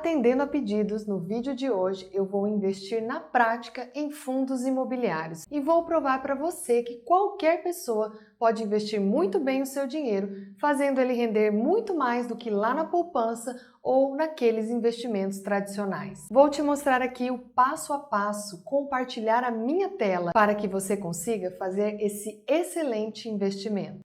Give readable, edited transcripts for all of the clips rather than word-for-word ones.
Atendendo a pedidos, no vídeo de hoje eu vou investir na prática em fundos imobiliários e vou provar para você que qualquer pessoa pode investir muito bem o seu dinheiro, fazendo ele render muito mais do que lá na poupança ou naqueles investimentos tradicionais. Vou te mostrar aqui o passo a passo, compartilhar a minha tela para que você consiga fazer esse excelente investimento.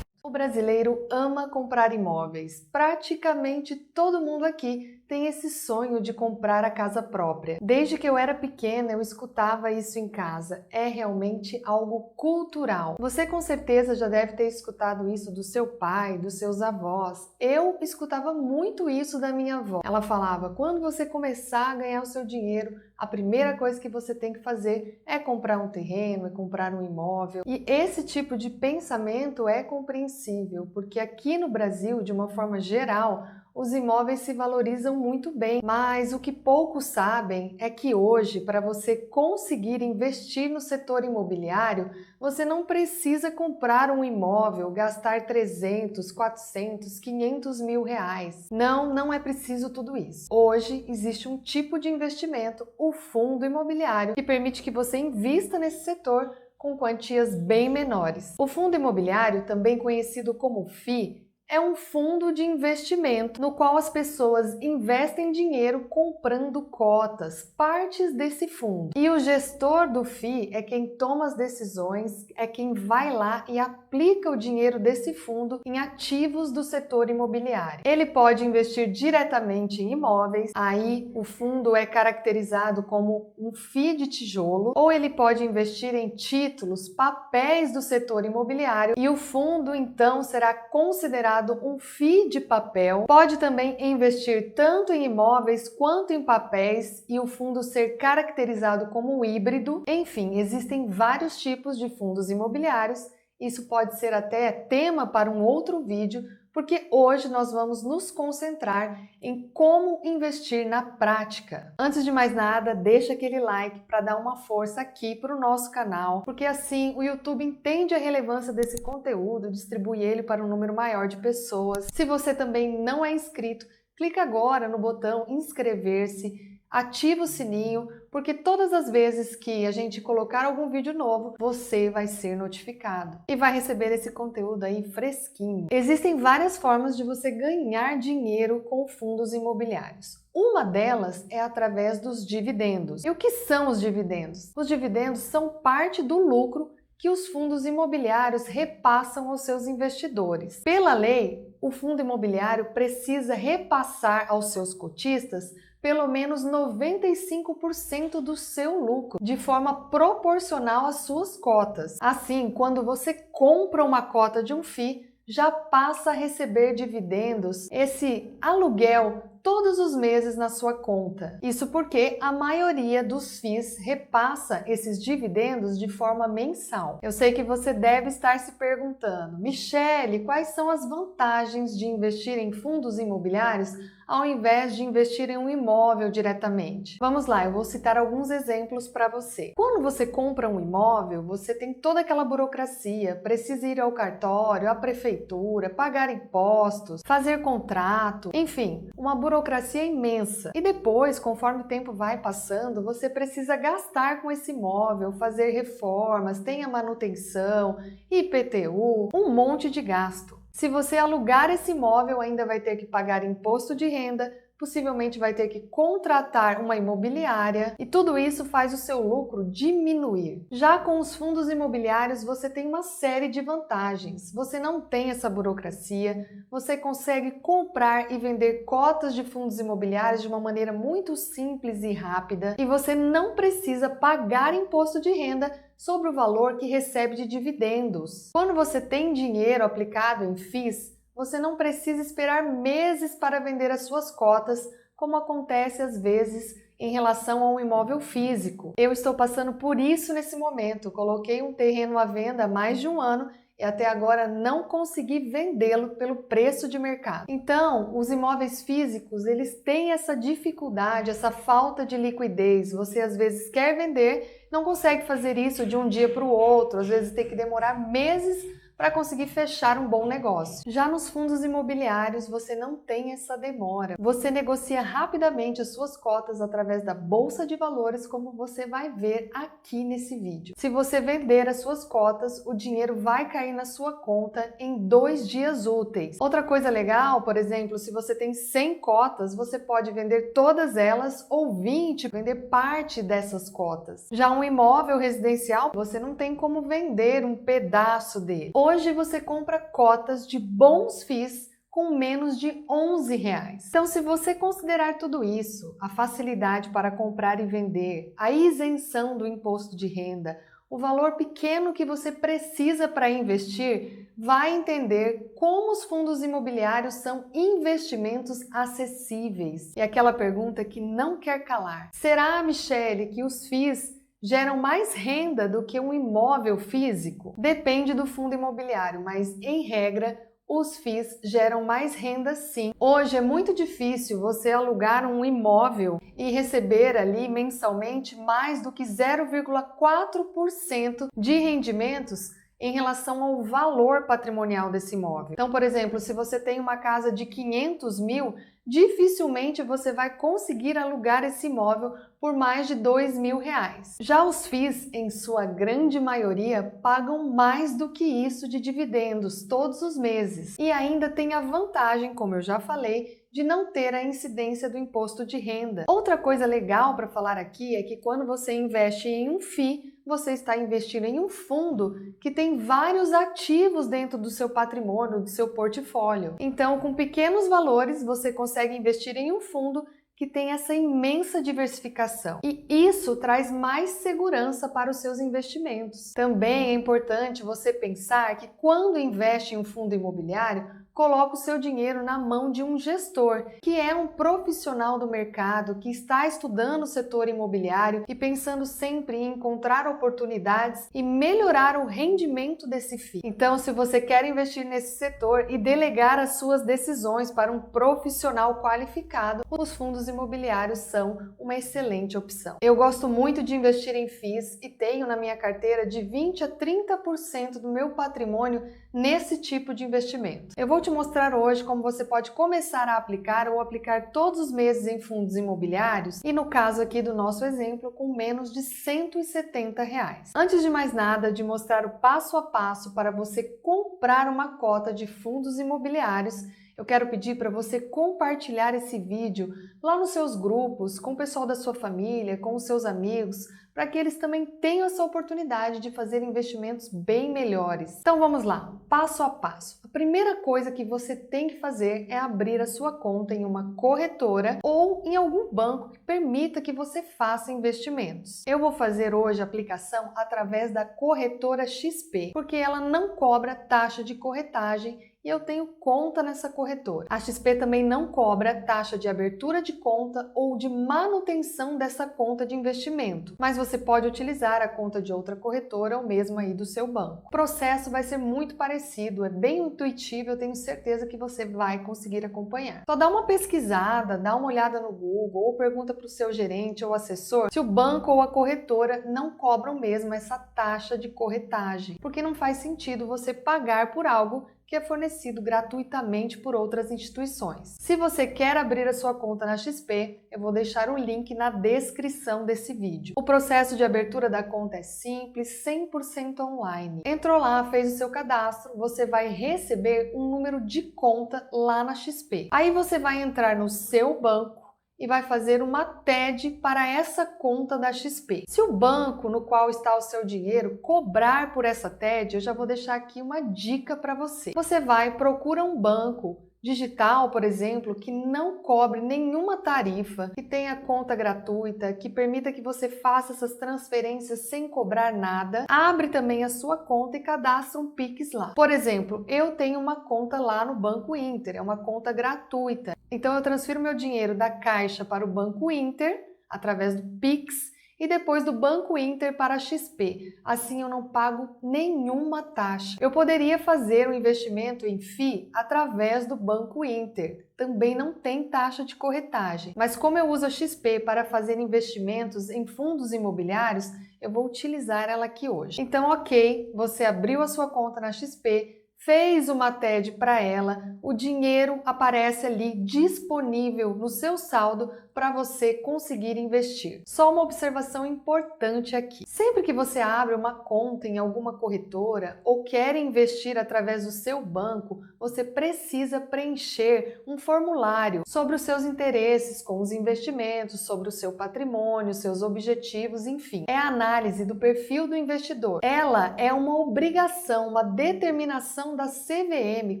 O brasileiro ama comprar imóveis. Praticamente todo mundo aqui tem esse sonho de comprar a casa própria. Desde que eu era pequena, eu escutava isso em casa. É realmente algo cultural. Você com certeza já deve ter escutado isso do seu pai, dos seus avós. Eu escutava muito isso da minha avó. Ela falava: quando você começar a ganhar o seu dinheiro, a primeira coisa que você tem que fazer é comprar um terreno, é comprar um imóvel. E esse tipo de pensamento é compreensível, porque aqui no Brasil, de uma forma geral, os imóveis se valorizam muito bem, mas o que poucos sabem é que hoje, para você conseguir investir no setor imobiliário, você não precisa comprar um imóvel, gastar 300, 400, 500 mil reais. Não é preciso tudo isso. Hoje existe um tipo de investimento, o fundo imobiliário, que permite que você invista nesse setor com quantias bem menores. O fundo imobiliário, também conhecido como FII, é um fundo de investimento no qual as pessoas investem dinheiro comprando cotas, partes desse fundo. E o gestor do FII é quem toma as decisões, é quem vai lá e aplica o dinheiro desse fundo em ativos do setor imobiliário. Ele pode investir diretamente em imóveis, aí o fundo é caracterizado como um FII de tijolo, ou ele pode investir em títulos, papéis do setor imobiliário, e o fundo então será considerado um FII de papel. Pode também investir tanto em imóveis quanto em papéis e o fundo ser caracterizado como híbrido. Enfim, existem vários tipos de fundos imobiliários. Isso pode ser até tema para um outro vídeo, porque hoje nós vamos nos concentrar em como investir na prática. Antes de mais nada, deixa aquele like para dar uma força aqui para o nosso canal, porque assim o YouTube entende a relevância desse conteúdo, distribui ele para um número maior de pessoas. Se você também não é inscrito, clica agora no botão inscrever-se, ativa o sininho, porque todas as vezes que a gente colocar algum vídeo novo, você vai ser notificado e vai receber esse conteúdo aí fresquinho. Existem várias formas de você ganhar dinheiro com fundos imobiliários. Uma delas é através dos dividendos. E o que são os dividendos? Os dividendos são parte do lucro que os fundos imobiliários repassam aos seus investidores. Pela lei, o fundo imobiliário precisa repassar aos seus cotistas pelo menos 95% do seu lucro, de forma proporcional às suas cotas. Assim, quando você compra uma cota de um FII, já passa a receber dividendos, esse aluguel, todos os meses na sua conta. Isso porque a maioria dos FIIs repassa esses dividendos de forma mensal. Eu sei que você deve estar se perguntando: Michele, quais são as vantagens de investir em fundos imobiliários ao invés de investir em um imóvel diretamente? Vamos lá, eu vou citar alguns exemplos para você. Quando você compra um imóvel, você tem toda aquela burocracia, precisa ir ao cartório, à prefeitura, pagar impostos, fazer contrato, enfim, uma burocracia imensa. E depois, conforme o tempo vai passando, você precisa gastar com esse imóvel, fazer reformas, tem a manutenção, IPTU, um monte de gasto. Se você alugar esse imóvel, ainda vai ter que pagar imposto de renda, possivelmente vai ter que contratar uma imobiliária e tudo isso faz o seu lucro diminuir. Já com os fundos imobiliários, você tem uma série de vantagens. Você não tem essa burocracia, você consegue comprar e vender cotas de fundos imobiliários de uma maneira muito simples e rápida e você não precisa pagar imposto de renda sobre o valor que recebe de dividendos. Quando você tem dinheiro aplicado em FIIs, você não precisa esperar meses para vender as suas cotas, como acontece às vezes em relação a um imóvel físico. Eu estou passando por isso nesse momento. Coloquei um terreno à venda há mais de um ano e até agora não consegui vendê-lo pelo preço de mercado. Então, os imóveis físicos, eles têm essa dificuldade, essa falta de liquidez. Você às vezes quer vender, não consegue fazer isso de um dia para o outro, às vezes tem que demorar meses para conseguir fechar um bom negócio. Já nos fundos imobiliários, você não tem essa demora. Você negocia rapidamente as suas cotas através da bolsa de valores, como você vai ver aqui nesse vídeo. Se você vender as suas cotas, o dinheiro vai cair na sua conta em 2 dias úteis. Outra coisa legal, por exemplo, se você tem 100 cotas, você pode vender todas elas ou 20, vender parte dessas cotas. Já um imóvel residencial, você não tem como vender um pedaço dele. Hoje você compra cotas de bons FIIs com menos de R$11. Então, se você considerar tudo isso, a facilidade para comprar e vender, a isenção do imposto de renda, o valor pequeno que você precisa para investir, vai entender como os fundos imobiliários são investimentos acessíveis. E aquela pergunta que não quer calar: será, Michele, que os FIIs geram mais renda do que um imóvel físico? Depende do fundo imobiliário, mas em regra, os FIIs geram mais renda sim. Hoje é muito difícil você alugar um imóvel e receber ali mensalmente mais do que 0,4% de rendimentos em relação ao valor patrimonial desse imóvel. Então, por exemplo, se você tem uma casa de 500 mil, dificilmente você vai conseguir alugar esse imóvel por mais de R$2.000. Já os FIIs, em sua grande maioria, pagam mais do que isso de dividendos todos os meses. E ainda tem a vantagem, como eu já falei, de não ter a incidência do imposto de renda. Outra coisa legal para falar aqui é que quando você investe em um FII, você está investindo em um fundo que tem vários ativos dentro do seu patrimônio, do seu portfólio. Então, com pequenos valores, você consegue investir em um fundo que tem essa imensa diversificação. E isso traz mais segurança para os seus investimentos. Também é importante você pensar que quando investe em um fundo imobiliário, coloca o seu dinheiro na mão de um gestor, que é um profissional do mercado, que está estudando o setor imobiliário e pensando sempre em encontrar oportunidades e melhorar o rendimento desse FII. Então, se você quer investir nesse setor e delegar as suas decisões para um profissional qualificado, os fundos imobiliários são uma excelente opção. Eu gosto muito de investir em FIIs e tenho na minha carteira de 20 a 30% do meu patrimônio nesse tipo de investimento. Eu vou te mostrar hoje como você pode começar a aplicar ou aplicar todos os meses em fundos imobiliários e no caso aqui do nosso exemplo com menos de R$170. Antes de mais nada, de mostrar o passo a passo para você comprar uma cota de fundos imobiliários, eu quero pedir para você compartilhar esse vídeo lá nos seus grupos, com o pessoal da sua família, com os seus amigos, para que eles também tenham essa oportunidade de fazer investimentos bem melhores. Então vamos lá, passo a passo. A primeira coisa que você tem que fazer é abrir a sua conta em uma corretora ou em algum banco que permita que você faça investimentos. Eu vou fazer hoje a aplicação através da corretora XP, porque ela não cobra taxa de corretagem e eu tenho conta nessa corretora. A XP também não cobra taxa de abertura de conta ou de manutenção dessa conta de investimento, mas você pode utilizar a conta de outra corretora ou mesmo aí do seu banco. O processo vai ser muito parecido, é bem intuitivo, eu tenho certeza que você vai conseguir acompanhar. Só dá uma pesquisada, dá uma olhada no Google ou pergunta para o seu gerente ou assessor se o banco ou a corretora não cobram mesmo essa taxa de corretagem, porque não faz sentido você pagar por algo que é fornecido gratuitamente por outras instituições. Se você quer abrir a sua conta na XP, eu vou deixar o link na descrição desse vídeo. O processo de abertura da conta é simples, 100% online. Entrou lá, fez o seu cadastro, você vai receber um número de conta lá na XP. Aí você vai entrar no seu banco e vai fazer uma TED para essa conta da XP. Se o banco no qual está o seu dinheiro cobrar por essa TED, eu já vou deixar aqui uma dica para você. Você vai, procura um banco digital, por exemplo, que não cobre nenhuma tarifa, que tenha conta gratuita, que permita que você faça essas transferências sem cobrar nada. Abre também a sua conta e cadastra um Pix lá. Por exemplo, eu tenho uma conta lá no Banco Inter, é uma conta gratuita. Então eu transfiro meu dinheiro da Caixa para o Banco Inter através do Pix e depois do Banco Inter para a XP. Assim eu não pago nenhuma taxa. Eu poderia fazer um investimento em FII através do Banco Inter. Também não tem taxa de corretagem. Mas como eu uso a XP para fazer investimentos em fundos imobiliários, eu vou utilizar ela aqui hoje. Então, ok, você abriu a sua conta na XP, fez uma TED para ela, o dinheiro aparece ali disponível no seu saldo para você conseguir investir. Só uma observação importante aqui. Sempre que você abre uma conta em alguma corretora ou quer investir através do seu banco, você precisa preencher um formulário sobre os seus interesses com os investimentos, sobre o seu patrimônio, seus objetivos, enfim. É a análise do perfil do investidor. Ela é uma obrigação, uma determinação da CVM,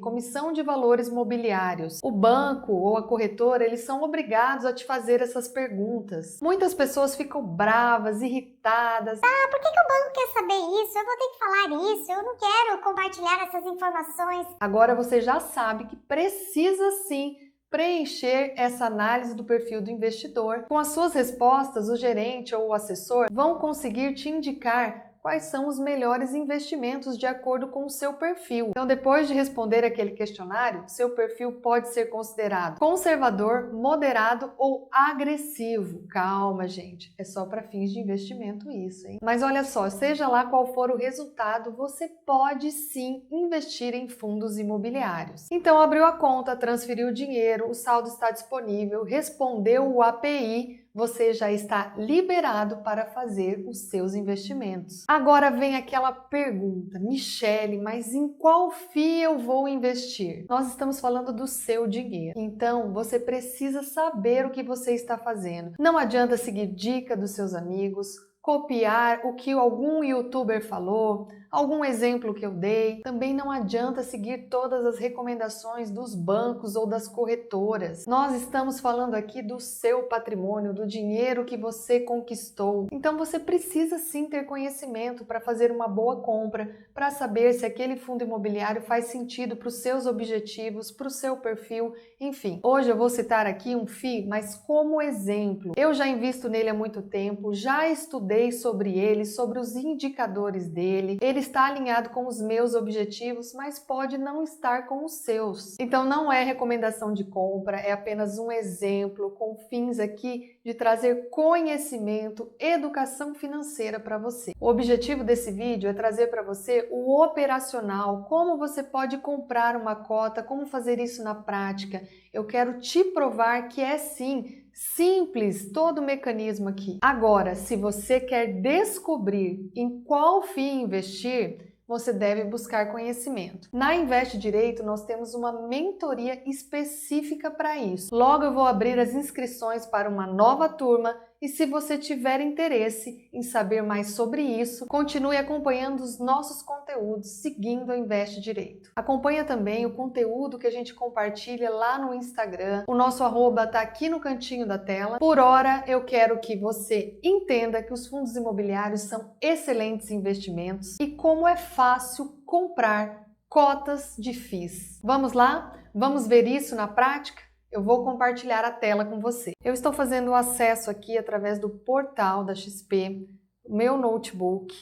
Comissão de Valores Mobiliários. O banco ou a corretora, eles são obrigados a te fazer essas perguntas. Muitas pessoas ficam bravas, irritadas. Por que o banco quer saber isso? Eu vou ter que falar isso, eu não quero compartilhar essas informações. Agora você já sabe que precisa sim preencher essa análise do perfil do investidor. Com as suas respostas, o gerente ou o assessor vão conseguir te indicar quais são os melhores investimentos de acordo com o seu perfil. Então, depois de responder aquele questionário, seu perfil pode ser considerado conservador, moderado ou agressivo. Calma, gente, é só para fins de investimento isso, hein? Mas olha só, seja lá qual for o resultado, você pode sim investir em fundos imobiliários. Então, abriu a conta, transferiu o dinheiro, o saldo está disponível, respondeu o API, você já está liberado para fazer os seus investimentos. Agora vem aquela pergunta, Michele, mas em qual FII eu vou investir? Nós estamos falando do seu dinheiro. Então, você precisa saber o que você está fazendo. Não adianta seguir dica dos seus amigos, copiar o que algum youtuber falou, algum exemplo que eu dei. Também não adianta seguir todas as recomendações dos bancos ou das corretoras. Nós estamos falando aqui do seu patrimônio, do dinheiro que você conquistou. Então você precisa sim ter conhecimento para fazer uma boa compra, para saber se aquele fundo imobiliário faz sentido para os seus objetivos, para o seu perfil, enfim. Hoje eu vou citar aqui um FII, mas como exemplo. Eu já invisto nele há muito tempo, já estudei sobre ele, sobre os indicadores dele. Ele está alinhado com os meus objetivos, mas pode não estar com os seus. Então não é recomendação de compra, é apenas um exemplo com fins aqui de trazer conhecimento, educação financeira para você. O objetivo desse vídeo é trazer para você o operacional, como você pode comprar uma cota, como fazer isso na prática. Eu quero te provar que é sim simples todo o mecanismo aqui. Agora, se você quer descobrir em qual FII investir, você deve buscar conhecimento. Na Investe Direito, nós temos uma mentoria específica para isso. Logo eu vou abrir as inscrições para uma nova turma e se você tiver interesse em saber mais sobre isso, continue acompanhando os nossos conteúdos seguindo a Investe Direito. Acompanha também o conteúdo que a gente compartilha lá no Instagram. O nosso arroba está aqui no cantinho da tela. Por hora, eu quero que você entenda que os fundos imobiliários são excelentes investimentos e como é fácil comprar cotas de FIIs. Vamos lá? Vamos ver isso na prática? Eu vou compartilhar a tela com você. Eu estou fazendo o acesso aqui através do portal da XP, meu notebook.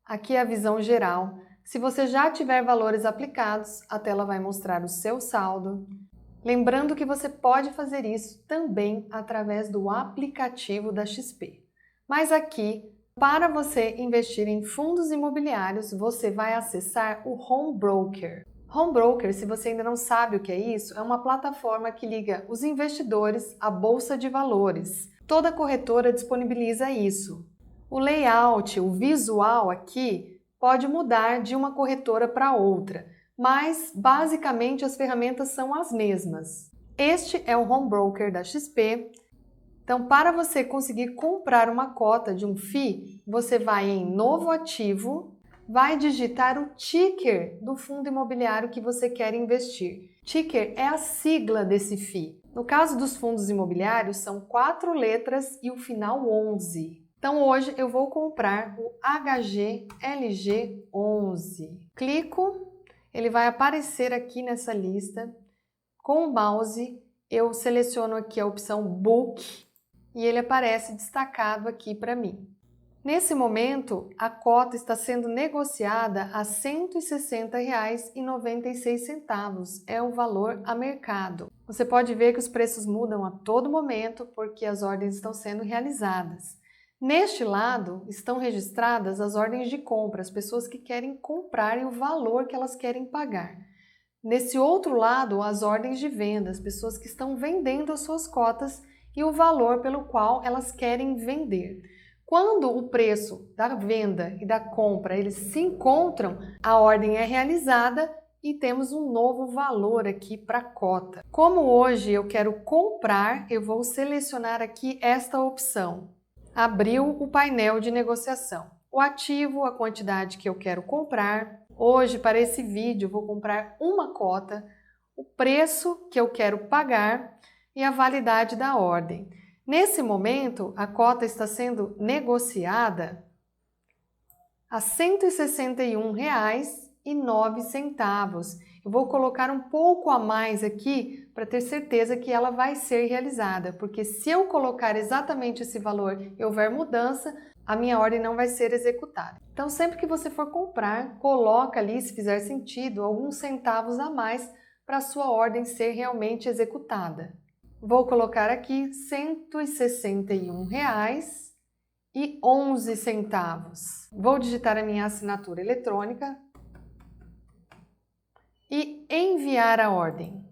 Aqui é a visão geral. Se você já tiver valores aplicados, a tela vai mostrar o seu saldo. Lembrando que você pode fazer isso também através do aplicativo da XP. Mas aqui, para você investir em fundos imobiliários, você vai acessar o Home Broker. Home Broker, se você ainda não sabe o que é isso, é uma plataforma que liga os investidores à bolsa de valores. Toda corretora disponibiliza isso. O layout, o visual aqui, pode mudar de uma corretora para outra, mas basicamente as ferramentas são as mesmas. Este é o Home Broker da XP. Então, para você conseguir comprar uma cota de um FII, você vai em Novo Ativo, vai digitar o ticker do fundo imobiliário que você quer investir. Ticker é a sigla desse FII. No caso dos fundos imobiliários, são 4 letras e o final 11. Então, hoje eu vou comprar o HGLG11. Clico, ele vai aparecer aqui nessa lista. Com o mouse, eu seleciono aqui a opção Book e ele aparece destacado aqui para mim. Nesse momento, a cota está sendo negociada a R$ 160,96, é o valor a mercado. Você pode ver que os preços mudam a todo momento porque as ordens estão sendo realizadas. Neste lado estão registradas as ordens de compra, as pessoas que querem comprar e o valor que elas querem pagar. Nesse outro lado, as ordens de venda, as pessoas que estão vendendo as suas cotas e o valor pelo qual elas querem vender. Quando o preço da venda e da compra eles se encontram, a ordem é realizada e temos um novo valor aqui para a cota. Como hoje eu quero comprar, eu vou selecionar aqui esta opção. Abriu o painel de negociação. O ativo, a quantidade que eu quero comprar. Hoje, para esse vídeo, eu vou comprar uma cota, o preço que eu quero pagar e a validade da ordem. Nesse momento, a cota está sendo negociada a R$ 161,09. Eu vou colocar um pouco a mais aqui para ter certeza que ela vai ser realizada, porque se eu colocar exatamente esse valor e houver mudança, a minha ordem não vai ser executada. Então, sempre que você for comprar, coloca ali, se fizer sentido, alguns centavos a mais para a sua ordem ser realmente executada. Vou colocar aqui R$ 161,11. Vou digitar a minha assinatura eletrônica e enviar a ordem.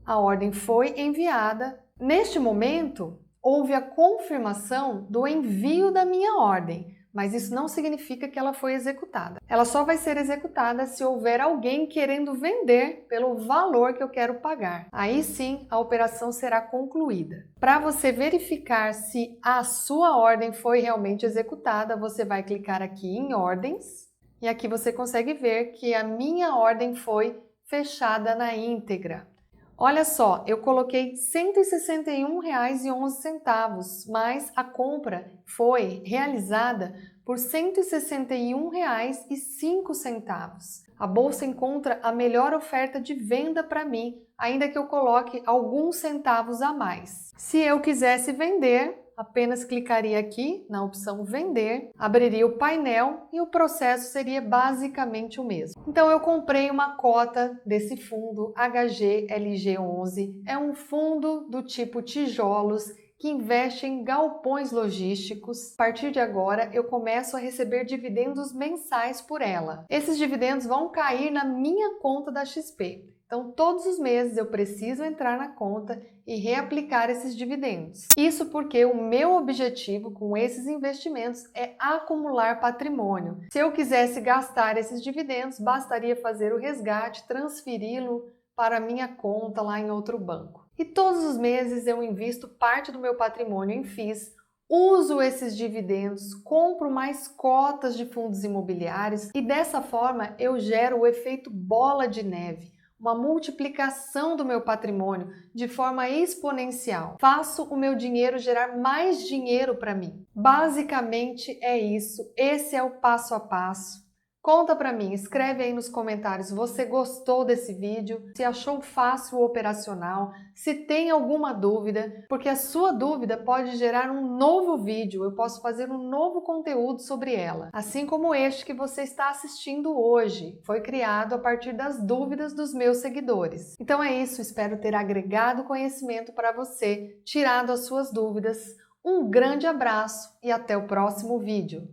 A ordem foi enviada. Neste momento, houve a confirmação do envio da minha ordem, mas isso não significa que ela foi executada. Ela só vai ser executada se houver alguém querendo vender pelo valor que eu quero pagar. Aí sim, a operação será concluída. Para você verificar se a sua ordem foi realmente executada, você vai clicar aqui em ordens e aqui você consegue ver que a minha ordem foi fechada na íntegra. Olha só, eu coloquei R$ 161,11, mas a compra foi realizada por R$ 161,05. A bolsa encontra a melhor oferta de venda para mim, ainda que eu coloque alguns centavos a mais. Se eu quisesse vender, apenas clicaria aqui na opção vender, abriria o painel e o processo seria basicamente o mesmo. Então eu comprei uma cota desse fundo HGLG11, é um fundo do tipo tijolos que investe em galpões logísticos. A partir de agora eu começo a receber dividendos mensais por ela. Esses dividendos vão cair na minha conta da XP. Então, todos os meses eu preciso entrar na conta e reaplicar esses dividendos. Isso porque o meu objetivo com esses investimentos é acumular patrimônio. Se eu quisesse gastar esses dividendos, bastaria fazer o resgate, transferi-lo para a minha conta lá em outro banco. E todos os meses eu invisto parte do meu patrimônio em FIIs, uso esses dividendos, compro mais cotas de fundos imobiliários e dessa forma eu gero o efeito bola de neve. Uma multiplicação do meu patrimônio de forma exponencial. Faço o meu dinheiro gerar mais dinheiro para mim. Basicamente é isso. Esse é o passo a passo. Conta para mim, escreve aí nos comentários se você gostou desse vídeo, se achou fácil ou operacional, se tem alguma dúvida, porque a sua dúvida pode gerar um novo vídeo, eu posso fazer um novo conteúdo sobre ela. Assim como este que você está assistindo hoje, foi criado a partir das dúvidas dos meus seguidores. Então é isso, espero ter agregado conhecimento para você, tirado as suas dúvidas. Um grande abraço e até o próximo vídeo.